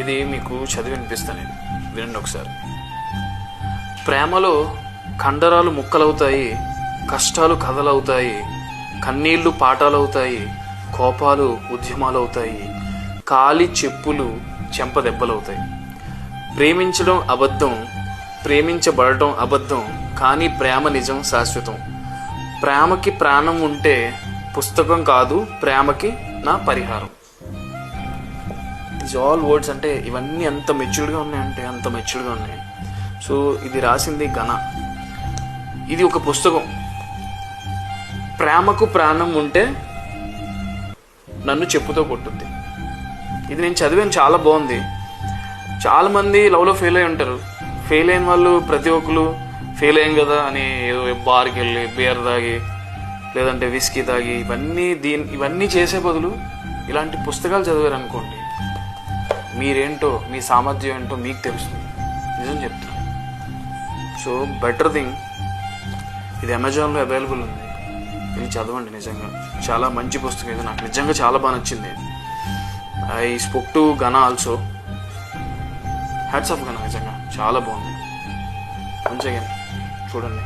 ఇది మీకు చదివి వినిపిస్తాను, నేను వినండి ఒకసారి. ప్రేమలో కండరాలు ముక్కలవుతాయి, కష్టాలు కథలవుతాయి, కన్నీళ్లు పాఠాలవుతాయి, కోపాలు ఉద్యమాలు అవుతాయి, కాలి చెప్పులు చెంపదెబ్బలవుతాయి. ప్రేమించడం అబద్ధం, ప్రేమించబడటం అబద్ధం, కానీ ప్రేమ నిజం, శాశ్వతం. ప్రేమకి ప్రాణం ఉంటే పుస్తకం కాదు, ప్రేమకి నా పరిహారం. It's all words. అంటే ఇవన్నీ ఎంత మెచ్యూర్డ్గా ఉన్నాయంటే అంత మెచ్యూర్డ్గా ఉన్నాయి. సో ఇది రాసింది ఘన. ఇది ఒక పుస్తకం. ప్రేమకు ప్రాణం ఉంటే నన్ను చెప్పుతో కొట్టుద్ది. ఇది నేను చదివాను, చాలా బాగుంది. చాలామంది లవ్లో ఫెయిల్ అయి ఉంటారు. ఫెయిల్ అయిన వాళ్ళు ప్రతి ఒక్కరు ఫెయిల్ అయ్యాం కదా అని ఏదో బార్కి వెళ్ళి బీర్ తాగి లేదంటే విస్కీ తాగి ఇవన్నీ చేసే బదులు ఇలాంటి పుస్తకాలు చదివారు అనుకోండి, మీరేంటో మీ సామర్థ్యం ఏంటో మీకు తెలుస్తుంది. నిజం చెప్తున్నాను. సో బెటర్ థింగ్, ఇది అమెజాన్లో అవైలబుల్ ఉంది, ఇది చదవండి. నిజంగా చాలా మంచి పుస్తకం. ఇది నాకు నిజంగా చాలా బాగా నచ్చింది. ఐ స్పోక్ టు ఘన ఆల్సో. హ్యాట్స్ ఆఫ్ ఘన, నిజంగా చాలా బాగుంది. వన్స్ అగైన్ చూడండి.